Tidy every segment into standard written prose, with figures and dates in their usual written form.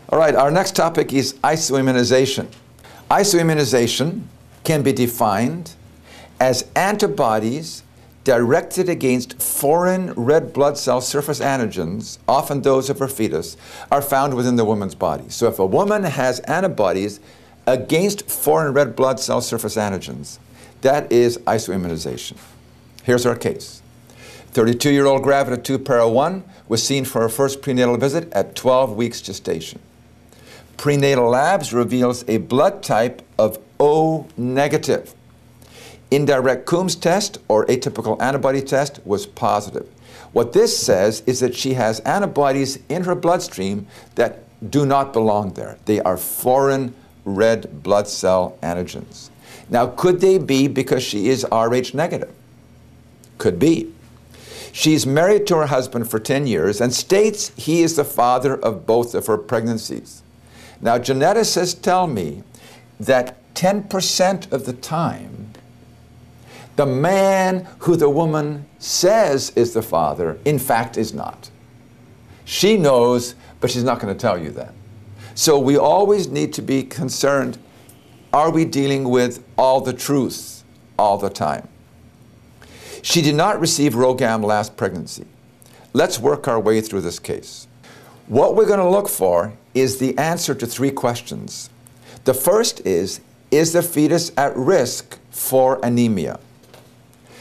All right, our next topic is isoimmunization. Isoimmunization can be defined as antibodies directed against foreign red blood cell surface antigens, often those of her fetus, are found within the woman's body. So if a woman has antibodies against foreign red blood cell surface antigens, that is isoimmunization. Here's our case. 32-year-old gravid of 2-para-1 was seen for her first prenatal visit at 12 weeks gestation. Prenatal labs reveals a blood type of O negative. Indirect Coombs test or atypical antibody test was positive. What this says is that she has antibodies in her bloodstream that do not belong there. They are foreign red blood cell antigens. Now, could they be because she is Rh negative? Could be. She's married to her husband for 10 years and states he is the father of both of her pregnancies. Now, geneticists tell me that 10% of the time, the man who the woman says is the father, in fact, is not. She knows, but she's not going to tell you that. So we always need to be concerned, are we dealing with all the truths all the time? She did not receive RhoGAM last pregnancy. Let's work our way through this case. What we're going to look for is the answer to 3 questions. The first is the fetus at risk for anemia?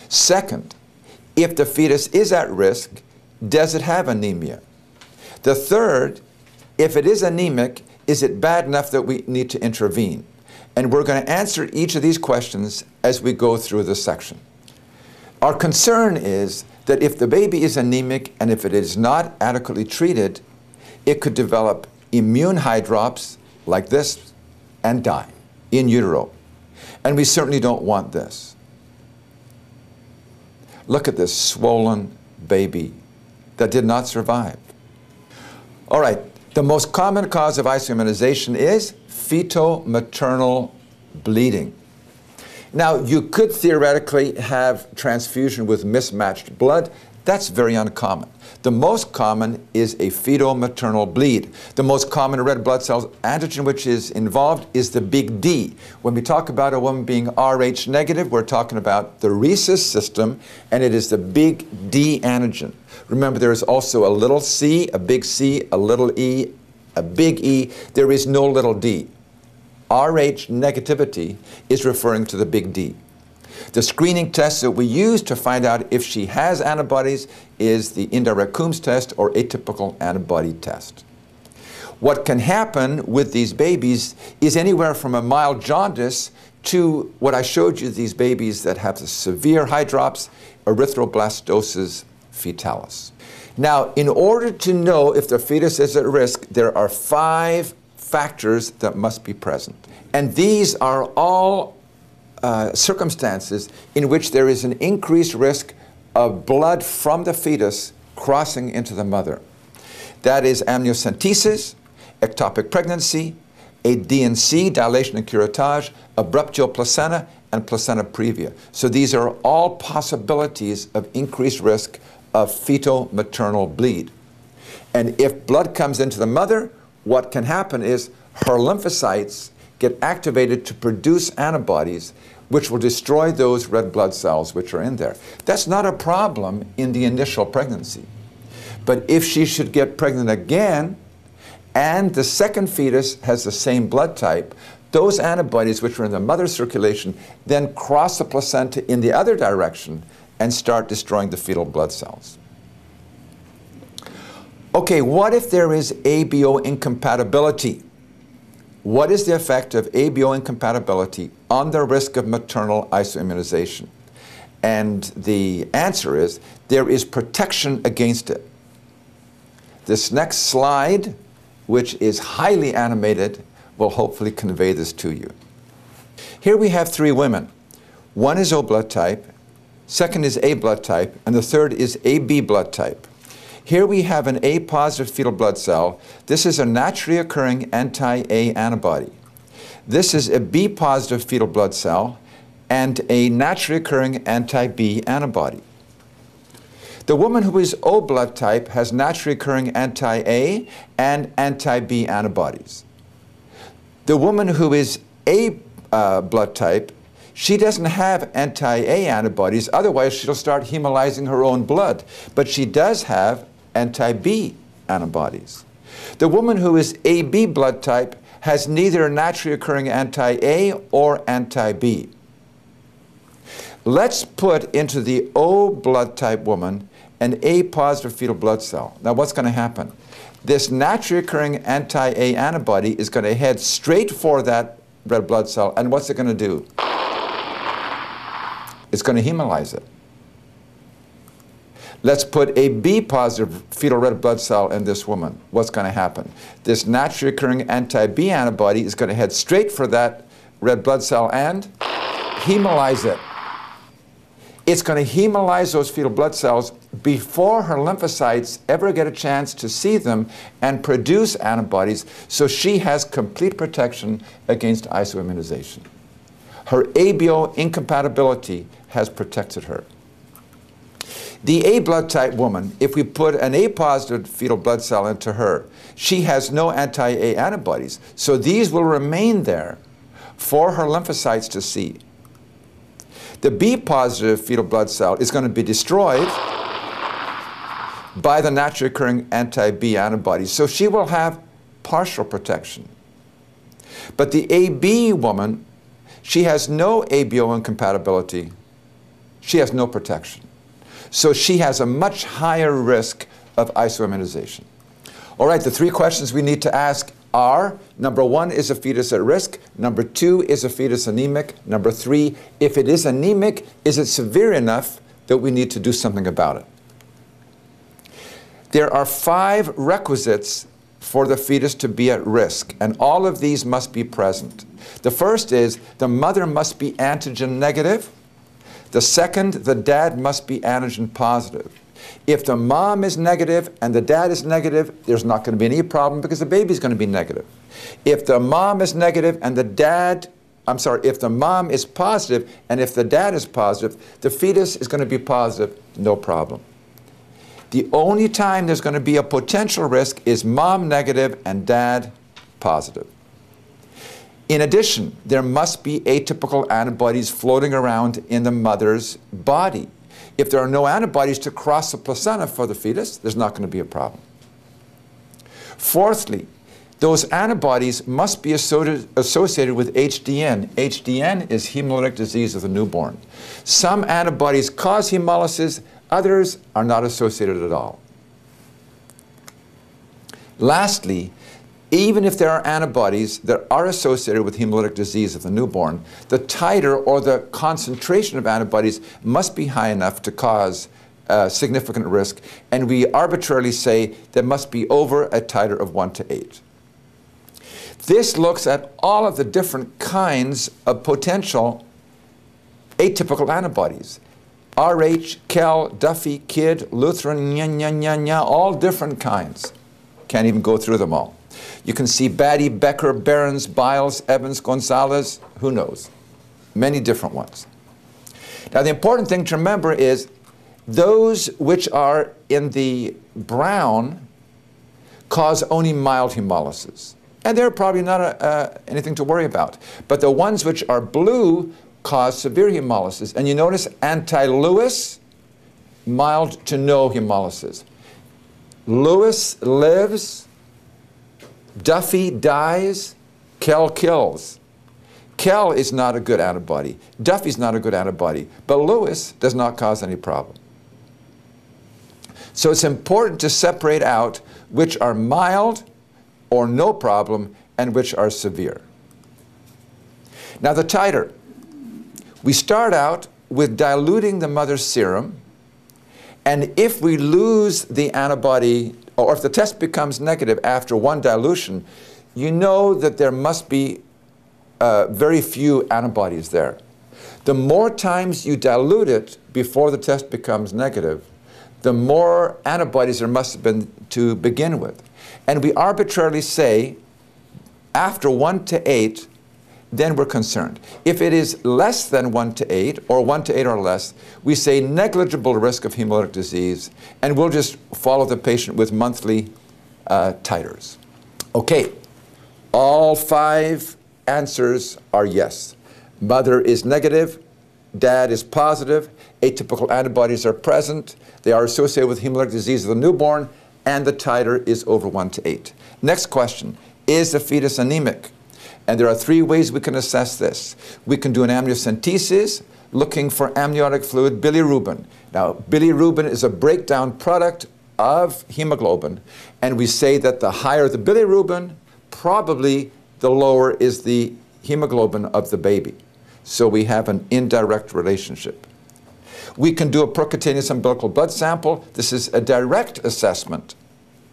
Second, if the fetus is at risk, does it have anemia? The third, if it is anemic, is it bad enough that we need to intervene? And we're going to answer each of these questions as we go through this section. Our concern is that if the baby is anemic and if it is not adequately treated, it could develop immune hydrops like this and die in utero. And we certainly don't want this. Look at this swollen baby that did not survive. All right, the most common cause of isoimmunization is fetal-maternal bleeding. Now, you could theoretically have transfusion with mismatched blood. That's very uncommon. The most common is a fetal-maternal bleed. The most common red blood cell antigen which is involved is the big D. When we talk about a woman being Rh negative, we're talking about the rhesus system, and it is the big D antigen. Remember, there is also a little c, a big C, a little e, a big E. There is no little d. Rh negativity is referring to the big D. The screening test that we use to find out if she has antibodies is the indirect Coombs test or atypical antibody test. What can happen with these babies is anywhere from a mild jaundice to what I showed you, these babies that have the severe hydrops, erythroblastosis fetalis. Now, in order to know if the fetus is at risk, there are 5 factors that must be present. And these are all circumstances in which there is an increased risk of blood from the fetus crossing into the mother. That is amniocentesis, ectopic pregnancy, a DNC, dilation and curettage, abruptio placenta, and placenta previa. So these are all possibilities of increased risk of fetal-maternal bleed. And if blood comes into the mother, what can happen is her lymphocytes get activated to produce antibodies which will destroy those red blood cells which are in there. That's not a problem in the initial pregnancy. But if she should get pregnant again and the second fetus has the same blood type, those antibodies which are in the mother's circulation then cross the placenta in the other direction and start destroying the fetal blood cells. Okay, what if there is ABO incompatibility? What is the effect of ABO incompatibility on the risk of maternal isoimmunization? And the answer is there is protection against it. This next slide, which is highly animated, will hopefully convey this to you. Here we have 3 women. One is O blood type, second is A blood type, and the third is AB blood type. Here we have an A positive fetal blood cell. This is a naturally occurring anti-A antibody. This is a B positive fetal blood cell and a naturally occurring anti-B antibody. The woman who is O blood type has naturally occurring anti-A and anti-B antibodies. The woman who is A blood type, she doesn't have anti-A antibodies, otherwise she'll start hemolyzing her own blood, but she does have anti-B antibodies. The woman who is AB blood type has neither naturally occurring anti-A or anti-B. Let's put into the O blood type woman an A positive fetal blood cell. Now what's going to happen? This naturally occurring anti-A antibody is going to head straight for that red blood cell, and what's it going to do? It's going to hemolyze it. Let's put a B positive fetal red blood cell in this woman. What's going to happen? This naturally occurring anti-B antibody is going to head straight for that red blood cell and hemolyze it. It's going to hemolyze those fetal blood cells before her lymphocytes ever get a chance to see them and produce antibodies, so she has complete protection against isoimmunization. Her ABO incompatibility has protected her. The A blood type woman, if we put an A positive fetal blood cell into her, she has no anti-A antibodies, so these will remain there for her lymphocytes to see. The B positive fetal blood cell is going to be destroyed by the naturally occurring anti-B antibodies, so she will have partial protection. But the AB woman, she has no ABO incompatibility. She has no protection. So she has a much higher risk of isoimmunization. All right, the three questions we need to ask are, number one, is a fetus at risk? Number two, is a fetus anemic? Number three, if it is anemic, is it severe enough that we need to do something about it? There are 5 requisites for the fetus to be at risk, and all of these must be present. The first is the mother must be antigen negative. The second, the dad must be antigen positive. If the mom is negative and the dad is negative, there's not going to be any problem because the baby's going to be negative. If the mom is negative and if the mom is positive and if the dad is positive, the fetus is going to be positive, no problem. The only time there's going to be a potential risk is mom negative and dad positive. In addition, there must be atypical antibodies floating around in the mother's body. If there are no antibodies to cross the placenta for the fetus, there's not going to be a problem. Fourthly, those antibodies must be associated with HDN. HDN is hemolytic disease of the newborn. Some antibodies cause hemolysis, others are not associated at all. Lastly, even if there are antibodies that are associated with hemolytic disease of the newborn, the titer or the concentration of antibodies must be high enough to cause significant risk, and we arbitrarily say there must be over a titer of 1 to 8. This looks at all of the different kinds of potential atypical antibodies. RH, Kel, Duffy, Kid, Lutheran, all different kinds. Can't even go through them all. You can see Batty, Becker, Behrens, Biles, Evans, Gonzalez, who knows? Many different ones. Now the important thing to remember is those which are in the brown cause only mild hemolysis. And they're probably not anything to worry about. But the ones which are blue cause severe hemolysis. And you notice anti-Lewis, mild to no hemolysis. Lewis lives, Duffy dies, Kel kills. Kel is not a good antibody. Duffy's not a good antibody. But Lewis does not cause any problem. So it's important to separate out which are mild or no problem and which are severe. Now the titer. We start out with diluting the mother's serum, and if we lose the antibody, or if the test becomes negative after 1 dilution, you know that there must be very few antibodies there. The more times you dilute it before the test becomes negative, the more antibodies there must have been to begin with. And we arbitrarily say, after 1 to 8, then we're concerned. If it is less than 1 to 8, or 1 to 8 or less, we say negligible risk of hemolytic disease, and we'll just follow the patient with monthly titers. Okay, all 5 answers are yes. Mother is negative, dad is positive, atypical antibodies are present, they are associated with hemolytic disease of the newborn, and the titer is over 1 to 8. Next question, is the fetus anemic? And there are 3 ways we can assess this. We can do an amniocentesis, looking for amniotic fluid bilirubin. Now, bilirubin is a breakdown product of hemoglobin, and we say that the higher the bilirubin, probably the lower is the hemoglobin of the baby. So we have an indirect relationship. We can do a percutaneous umbilical blood sample. This is a direct assessment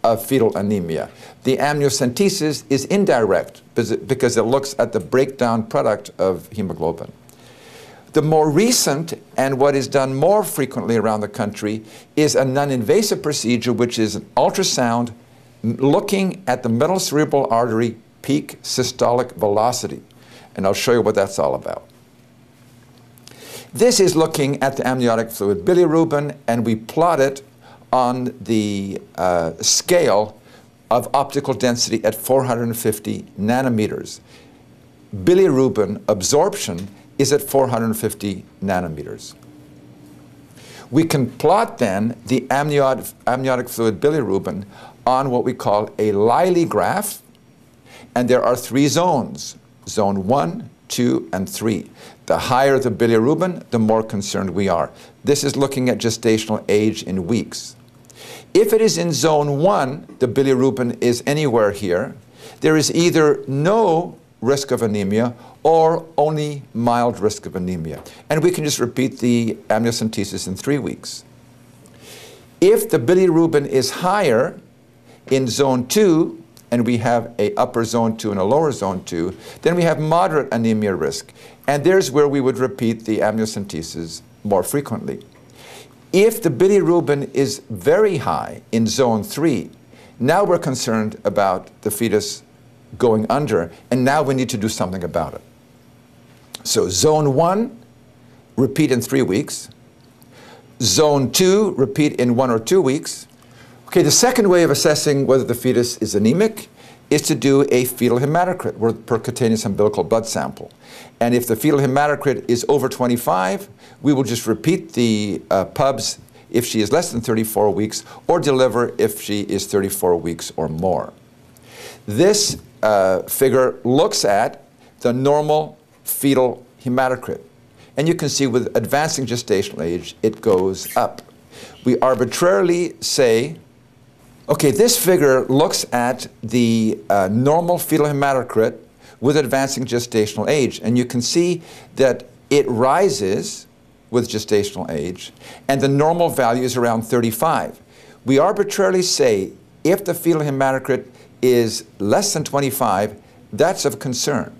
of fetal anemia. The amniocentesis is indirect because it looks at the breakdown product of hemoglobin. The more recent, and what is done more frequently around the country, is a non-invasive procedure, which is an ultrasound looking at the middle cerebral artery peak systolic velocity. And I'll show you what that's all about. This is looking at the amniotic fluid bilirubin, and we plot it on the scale of optical density at 450 nanometers. Bilirubin absorption is at 450 nanometers. We can plot then the amniotic fluid bilirubin on what we call a Liley graph, and there are 3 zones, zone 1, 2, and 3. The higher the bilirubin, the more concerned we are. This is looking at gestational age in weeks. If it is in zone 1, the bilirubin is anywhere here, there is either no risk of anemia or only mild risk of anemia. And we can just repeat the amniocentesis in 3 weeks. If the bilirubin is higher in zone 2, and we have a upper zone 2 and a lower zone 2, then we have moderate anemia risk. And there's where we would repeat the amniocentesis more frequently. If the bilirubin is very high in zone 3, now we're concerned about the fetus going under, and now we need to do something about it. So zone 1, repeat in 3 weeks. Zone 2, repeat in 1 or 2 weeks. Okay, the second way of assessing whether the fetus is anemic is to do a fetal hematocrit with percutaneous umbilical blood sample. And if the fetal hematocrit is over 25, we will just repeat the pubs if she is less than 34 weeks, or deliver if she is 34 weeks or more. This figure looks at the normal fetal hematocrit. And you can see with advancing gestational age, it goes up. We arbitrarily say, okay, this figure looks at the normal fetal hematocrit with advancing gestational age. And you can see that it rises with gestational age, and the normal value is around 35. We arbitrarily say if the fetal hematocrit is less than 25, that's of concern.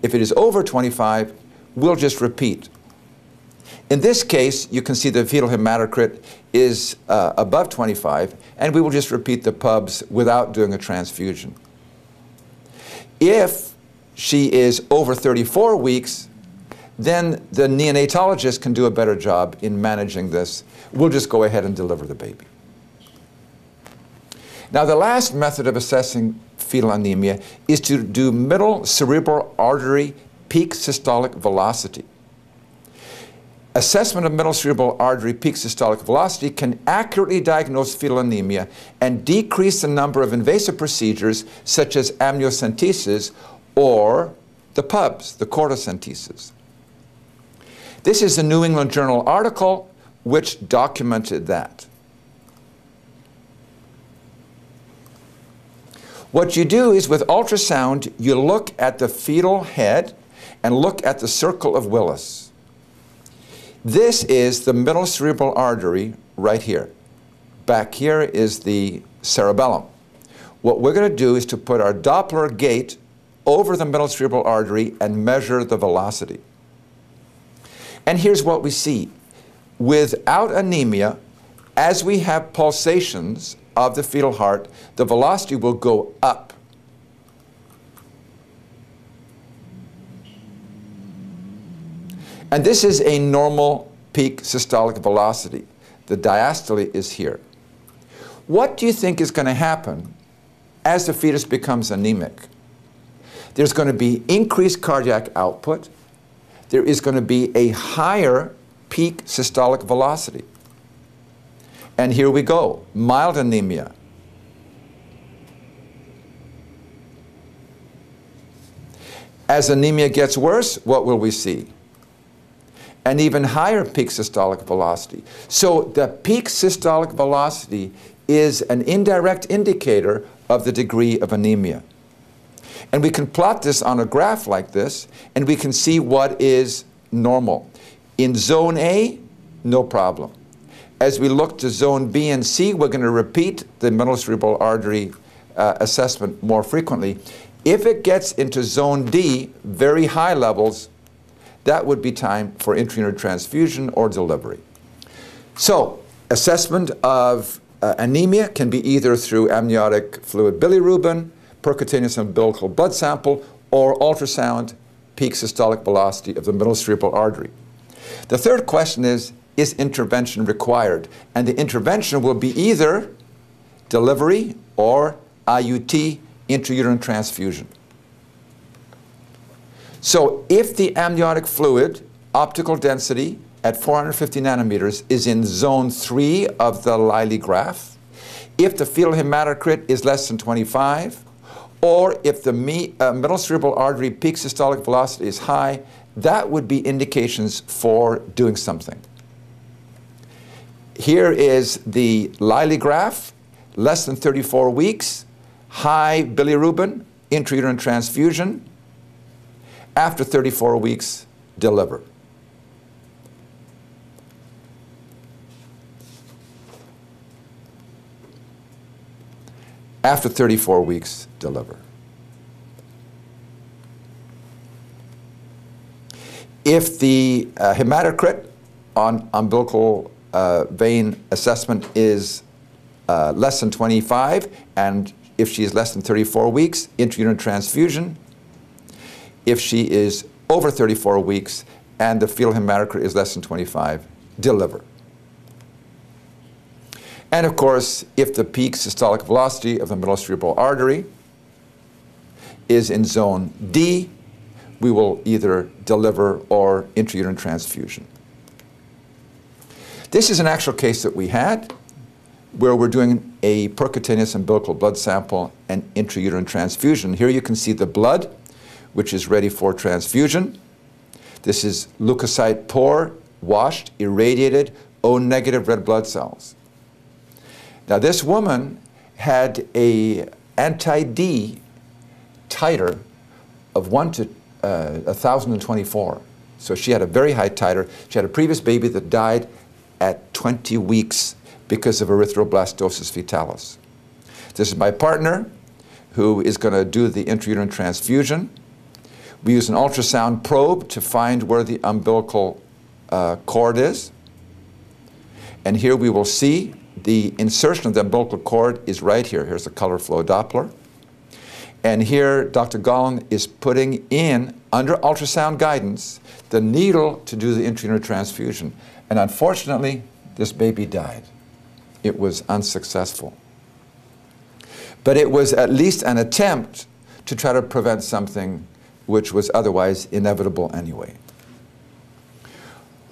If it is over 25, we'll just repeat. In this case, you can see the fetal hematocrit is above 25, and we will just repeat the pubs without doing a transfusion. If she is over 34 weeks, then the neonatologist can do a better job in managing this. We'll just go ahead and deliver the baby. Now, the last method of assessing fetal anemia is to do middle cerebral artery peak systolic velocity. Assessment of middle cerebral artery peak systolic velocity can accurately diagnose fetal anemia and decrease the number of invasive procedures such as amniocentesis or the pubs, the cortocentesis. This is a New England Journal article which documented that. What you do is with ultrasound, you look at the fetal head and look at the circle of Willis. This is the middle cerebral artery right here. Back here is the cerebellum. What we're going to do is to put our Doppler gate over the middle cerebral artery and measure the velocity. And here's what we see. Without anemia, as we have pulsations of the fetal heart, the velocity will go up. And this is a normal peak systolic velocity. The diastole is here. What do you think is going to happen as the fetus becomes anemic? There's going to be increased cardiac output. There is going to be a higher peak systolic velocity. And here we go, mild anemia. As anemia gets worse, what will we see? An even higher peak systolic velocity. So the peak systolic velocity is an indirect indicator of the degree of anemia. And we can plot this on a graph like this, and we can see what is normal. In zone A, no problem. As we look to zone B and C, we're going to repeat the middle cerebral artery assessment more frequently. If it gets into zone D, very high levels, that would be time for intrauterine transfusion or delivery. So, assessment of anemia can be either through amniotic fluid bilirubin, percutaneous umbilical blood sample, or ultrasound peak systolic velocity of the middle cerebral artery. The third question is intervention required? And the intervention will be either delivery or IUT, intrauterine transfusion. So if the amniotic fluid optical density at 450 nanometers is in zone 3 of the Liley graph, if the fetal hematocrit is less than 25, or if the middle cerebral artery peak systolic velocity is high, that would be indications for doing something. Here is the Liley graph, less than 34 weeks, high bilirubin, intrauterine transfusion. After 34 weeks, deliver. After 34 weeks, deliver. If the hematocrit on umbilical vein assessment is less than 25, and if she is less than 34 weeks, intrauterine transfusion. If she is over 34 weeks and the fetal hematocrit is less than 25, deliver. And of course, if the peak systolic velocity of the middle cerebral artery is in zone D, we will either deliver or intrauterine transfusion. This is an actual case that we had where we're doing a percutaneous umbilical blood sample and intrauterine transfusion. Here you can see the blood, which is ready for transfusion. This is leukocyte poor, washed, irradiated, O-negative red blood cells. Now this woman had a anti-D titer of 1 to 1,024. So she had a very high titer. She had a previous baby that died at 20 weeks because of erythroblastosis fetalis. This is my partner who is going to do the intrauterine transfusion. We use an ultrasound probe to find where the umbilical cord is. And here we will see the insertion of the umbilical cord is right here. Here's the color flow Doppler. And here Dr. Gollin is putting in, under ultrasound guidance, the needle to do the intrauterine transfusion. And unfortunately, this baby died. It was unsuccessful. But it was at least an attempt to try to prevent something which was otherwise inevitable anyway.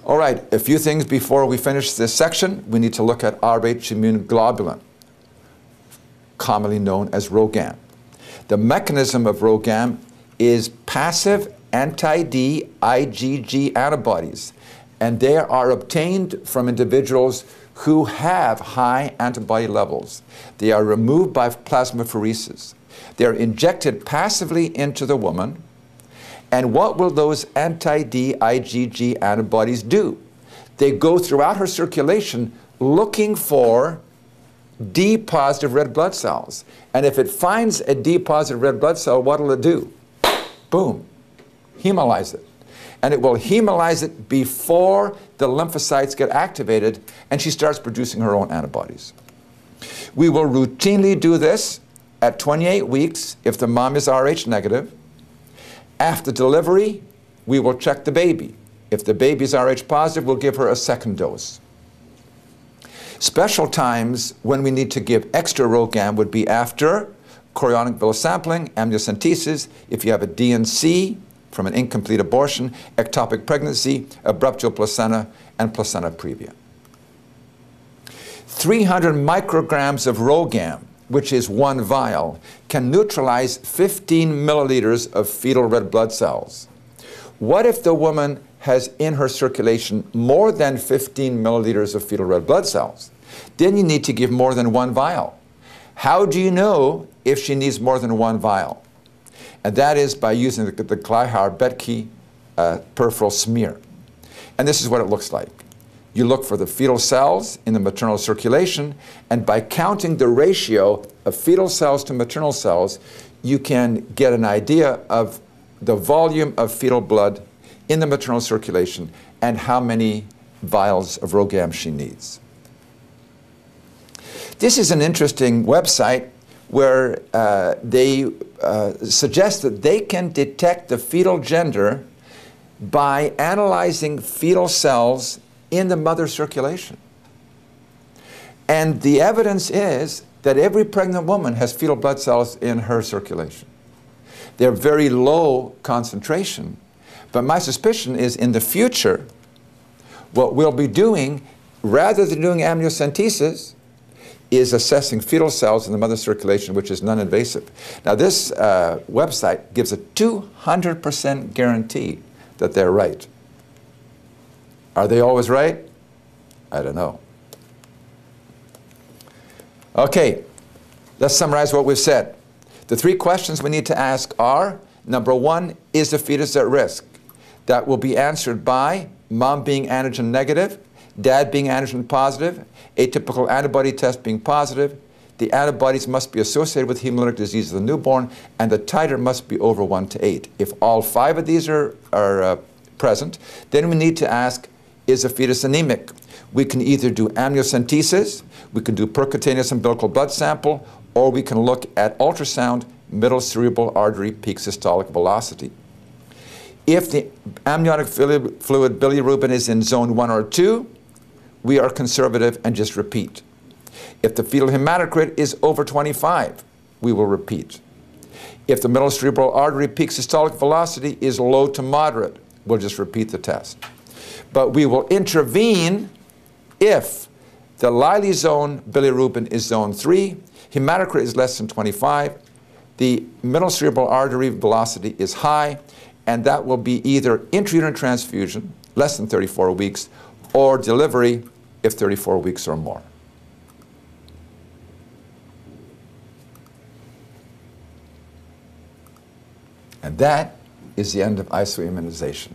All right, a few things before we finish this section. We need to look at Rh immune globulin, commonly known as RhoGAM. The mechanism of RhoGAM is passive anti-D IgG antibodies, and they are obtained from individuals who have high antibody levels. They are removed by plasmapheresis. They are injected passively into the woman. And what will those anti-D IgG antibodies do? They go throughout her circulation looking for D positive red blood cells. And if it finds a D positive red blood cell, what will it do? Boom, hemolyze it. And it will hemolyze it before the lymphocytes get activated, and she starts producing her own antibodies. We will routinely do this at 28 weeks if the mom is Rh negative. After delivery, we will check the baby. If the baby's Rh positive, we'll give her a second dose. Special times when we need to give extra RhoGAM would be after chorionic villus sampling, amniocentesis, if you have a DNC from an incomplete abortion, ectopic pregnancy, abruptio placenta, and placenta previa. 300 micrograms of RhoGAM, which is 1 vial, can neutralize 15 milliliters of fetal red blood cells. What if the woman has in her circulation more than 15 milliliters of fetal red blood cells? Then you need to give more than 1 vial. How do you know if she needs more than 1 vial? And that is by using the Kleihauer-Betke peripheral smear. And this is what it looks like. You look for the fetal cells in the maternal circulation, and by counting the ratio of fetal cells to maternal cells, you can get an idea of the volume of fetal blood in the maternal circulation and how many vials of RhoGAM she needs. This is an interesting website where they suggest that they can detect the fetal gender by analyzing fetal cells in the mother's circulation. And the evidence is that every pregnant woman has fetal blood cells in her circulation. They're very low concentration, but my suspicion is in the future, what we'll be doing, rather than doing amniocentesis, is assessing fetal cells in the mother's circulation, which is non-invasive. Now this website gives a 200% guarantee that they're right. Are they always right? I don't know. Okay, let's summarize what we've said. The 3 questions we need to ask are, number 1, is the fetus at risk? That will be answered by mom being antigen negative, dad being antigen positive, atypical antibody test being positive, the antibodies must be associated with hemolytic disease of the newborn, and the titer must be over 1 to 8. If all 5 of these are present, then we need to ask, is the fetus anemic? We can either do amniocentesis, we can do percutaneous umbilical blood sample, or we can look at ultrasound, middle cerebral artery peak systolic velocity. If the amniotic fluid bilirubin is in zone 1 or 2, we are conservative and just repeat. If the fetal hematocrit is over 25, we will repeat. If the middle cerebral artery peak systolic velocity is low to moderate, we'll just repeat the test. But we will intervene if the Liley zone bilirubin is zone 3, hematocrit is less than 25, the middle cerebral artery velocity is high, and that will be either intrauterine transfusion, less than 34 weeks, or delivery if 34 weeks or more. And that is the end of isoimmunization.